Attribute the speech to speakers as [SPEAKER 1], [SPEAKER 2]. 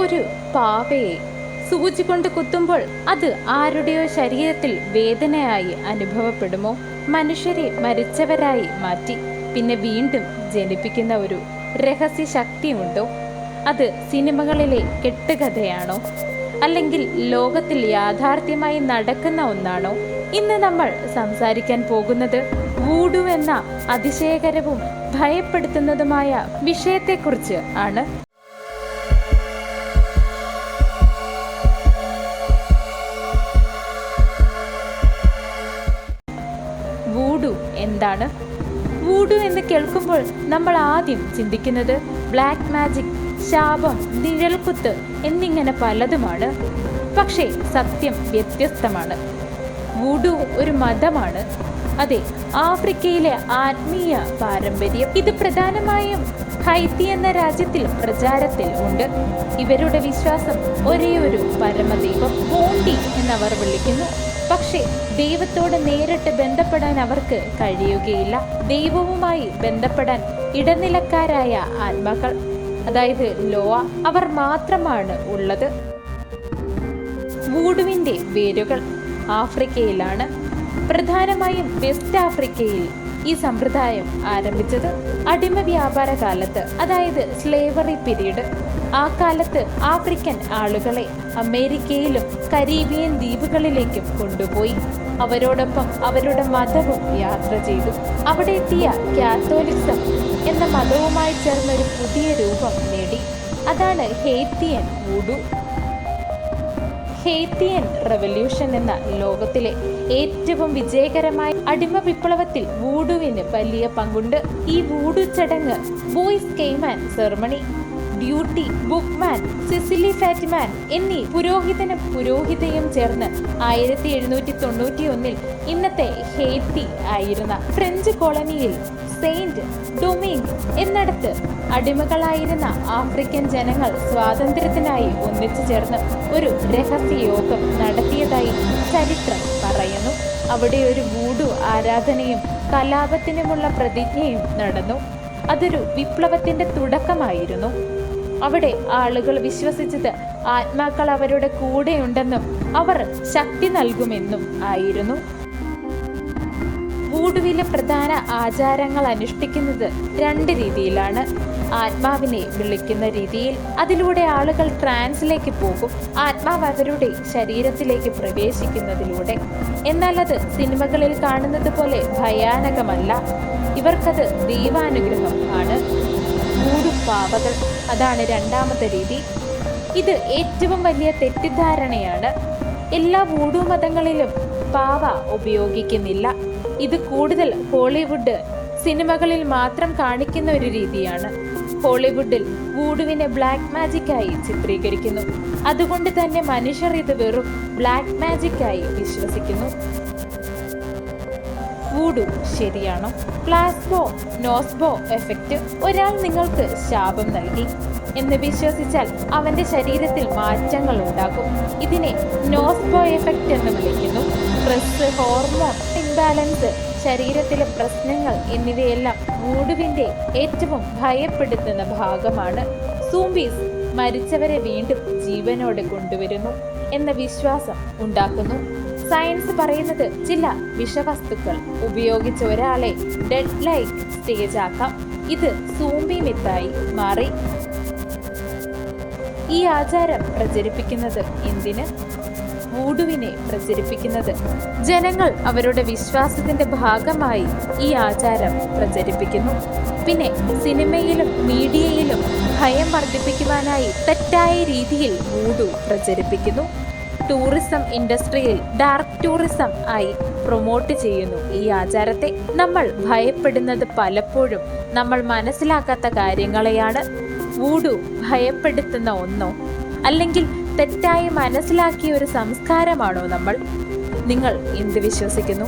[SPEAKER 1] ഒരു പാവയെ സൂചി കൊണ്ട് കുത്തുമ്പോൾ അത് ആരുടെയോ ശരീരത്തിൽ വേദനയായി അനുഭവപ്പെടുമോ? മനുഷ്യരെ മരിച്ചവരായി മാറ്റി പിന്നെ വീണ്ടും ജനിപ്പിക്കുന്ന ഒരു രഹസ്യ ശക്തിയുണ്ടോ? അത് സിനിമകളിലെ കെട്ടുകഥയാണോ? അല്ലെങ്കിൽ ലോകത്തിൽ യാഥാർത്ഥ്യമായി നടക്കുന്ന ഒന്നാണോ? ഇന്ന് നമ്മൾ സംസാരിക്കാൻ പോകുന്നത് വൂഡു എന്ന അതിശയകരവും ഭയപ്പെടുത്തുന്നതുമായ വിഷയത്തെക്കുറിച്ച് ആണ്. വൂഡു എന്താണ്? വൂഡു എന്ന് കേൾക്കുമ്പോൾ നമ്മൾ ആദ്യം ചിന്തിക്കുന്നത് ബ്ലാക്ക് മാജിക്, ശാപം, നിഴൽക്കുത്ത് എന്നിങ്ങനെ പലതുമാണ്. പക്ഷേ സത്യം വ്യത്യസ്തമാണ്. വൂഡു ഒരു മതമാണ്. അതെ, ആഫ്രിക്കയിലെ ആത്മീയ പാരമ്പര്യം. ഇത് പ്രധാനമായും ഹൈത്തി എന്ന രാജ്യത്തിൽ പ്രചാരത്തിൽ ഉണ്ട്. ഇവരുടെ വിശ്വാസം ഒരേ ഒരു പരമദൈവം വോണ്ടി എന്നവർ വിളിക്കുന്നു. പക്ഷേ ദൈവത്തോട് നേരിട്ട് ബന്ധപ്പെടാൻ അവർക്ക് കഴിയുകയില്ല. ദൈവവുമായി ബന്ധപ്പെടാൻ ഇടനിലക്കാരായ ആത്മാക്കൾ, അതായത് ലോവ, അവർ മാത്രമാണ് ഉള്ളത്. വൂഡുവിന്റെ വേരുകൾ ആഫ്രിക്കയിലാണ്. പ്രധാനമായും വെസ്റ്റ് ആഫ്രിക്കയിൽ ഈ സമ്പ്രദായം ആരംഭിച്ചത് അടിമ വ്യാപാര കാലത്ത്, അതായത് സ്ലേവറി പീരീഡ്. ആ കാലത്ത് ആഫ്രിക്കൻ ആളുകളെ അമേരിക്കയിലും കരീബിയൻ ദ്വീപുകളിലേക്കും കൊണ്ടുപോയി. അവരോടൊപ്പം അവരുടെ മതവും യാത്ര ചെയ്തു. അവിടെ എത്തിയ കാത്തോലിസം എന്ന മതവുമായി ചേർന്നൊരു പുതിയ രൂപം നേടി. അതാണ് ഹെയ്ത്തിയൻ വൂഡു. ഹെയ്ത്തിയൻ റെവല്യൂഷൻ എന്ന ലോകത്തിലെ ഏറ്റവും വിജയകരമായ അടിമ വിപ്ലവത്തിൽ വൂഡുവിന് വലിയ പങ്കുണ്ട്. ഈ വൂഡു ചടങ്ങ് Bois Caiman ceremony, Dutty, Boukman, Cecile Fatiman എന്നീ പുരോഹിതനും പുരോഹിതയും ചേർന്ന് 1791 ഇന്നത്തെ ഹെയ്ത്തി ആയിരുന്ന ഫ്രഞ്ച് കോളനിയിൽ സെയിന്റ് ഡൊമിംഗ് എന്നിടത്ത് അടിമകളായിരുന്ന ആഫ്രിക്കൻ ജനങ്ങൾ സ്വാതന്ത്ര്യത്തിനായി ഒന്നിച്ചു ചേർന്ന് ഒരു രഹസ്യ യോഗം നടത്തിയതായി ചരിത്രം പറയുന്നു. അവിടെ ഒരു വൂഡു ആരാധനയും കലാപത്തിനുമുള്ള പ്രതിജ്ഞയും നടന്നു. അതൊരു വിപ്ലവത്തിന്റെ തുടക്കമായിരുന്നു. അവിടെ ആളുകൾ വിശ്വസിച്ചത് ആത്മാക്കൾ അവരുടെ കൂടെയുണ്ടെന്നും അവർ ശക്തി നൽകുമെന്നും ആയിരുന്നു. വൂഡുവിലെ പ്രധാന ആചാരങ്ങൾ അനുഷ്ഠിക്കുന്നത് 2 രീതിയിലാണ്. ആത്മാവിനെ വിളിക്കുന്ന രീതിയിൽ, അതിലൂടെ ആളുകൾ ട്രാൻസിലേക്ക് പോകും. ആത്മാവ് അവരുടെ ശരീരത്തിലേക്ക് പ്രവേശിക്കുന്നതിലൂടെ. എന്നാൽ അത് സിനിമകളിൽ കാണുന്നത് പോലെ ഭയാനകമല്ല. ഇവർക്കത് ദൈവാനുഗ്രഹം ആണ്. വൂഡു പാവകൾ, അതാണ് 2ാമത്തെ രീതി. ഇത് ഏറ്റവും വലിയ തെറ്റിദ്ധാരണയാണ്. എല്ലാ വൂഡു മതങ്ങളിലും പാവ ഉപയോഗിക്കുന്നില്ല. ഇത് കൂടുതൽ ഹോളിവുഡ് സിനിമകളിൽ മാത്രം കാണിക്കുന്ന ഒരു രീതിയാണ്. ഹോളിവുഡിൽ വൂഡുവിനെ ബ്ലാക്ക് മാജിക്കായി ചിത്രീകരിക്കുന്നു. അതുകൊണ്ട് തന്നെ മനുഷ്യർ ഇത് വെറും ബ്ലാക്ക് മാജിക്കായി വിശ്വസിക്കുന്നു. വൂഡു ശരിയാണോ? പ്ലാസ്ബോ നോസ്ബോ എഫക്റ്റ്. ഒരാൾ നിങ്ങൾക്ക് ശാപം നൽകി എന്ന് വിശ്വസിച്ചാൽ അവന്റെ ശരീരത്തിൽ മാറ്റങ്ങൾ ഉണ്ടാകും. ഇതിനെ നോസ്ബോ എഫക്റ്റ് എന്ന് വിളിക്കുന്നു. സ്ട്രെസ്, ഹോർമോൺ ഇംബാലൻസ്, ശരീരത്തിലെ പ്രശ്നങ്ങൾ എന്നിവയെല്ലാം വൂഡുവിന്റെ ഏറ്റവും ഭയപ്പെടുത്തുന്ന ഭാഗമാണ്. സൂംബീസ് മരിച്ചവരെ വീണ്ടും ജീവനോടെ കൊണ്ടുവരുന്നു എന്ന വിശ്വാസം ഉണ്ടാക്കുന്നു. സയൻസ് പറയുന്നത് ചില വിഷവസ്തുക്കൾ ഉപയോഗിച്ച് ഒരാളെ ഡെഡ് ലൈക്ക് സ്റ്റേജ് ആക്കാം. ഇത് സൂംബി മിത്തായി മാറി. ഈ ആചാരം പ്രചരിപ്പിക്കുന്നത് എന്തിന്? വൂഡുവിനെ പ്രചരിപ്പിക്കുന്നത് ജനങ്ങൾ അവരുടെ വിശ്വാസത്തിന്റെ ഭാഗമായി ഈ ആചാരം പ്രചരിപ്പിക്കുന്നു. പിന്നെ സിനിമയിലും മീഡിയയിലും ഭയം വർദ്ധിപ്പിക്കുവാനായി തെറ്റായ രീതിയിൽ വൂഡു പ്രചരിപ്പിക്കുന്നു. ടൂറിസം ഇൻഡസ്ട്രിയിൽ ഡാർക്ക് ടൂറിസം ആയി പ്രൊമോട്ട് ചെയ്യുന്നു ഈ ആചാരത്തെ. നമ്മൾ ഭയപ്പെടുന്നത് പലപ്പോഴും നമ്മൾ മനസ്സിലാക്കാത്ത കാര്യങ്ങളെയാണ്. വൂഡു ഭയപ്പെടുത്തുന്ന ഒന്നോ അല്ലെങ്കിൽ തെറ്റായി മനസ്സിലാക്കിയ ഒരു സംസ്കാരമാണോ നമ്മൾ? നിങ്ങൾ എന്ത് വിശ്വസിക്കുന്നു?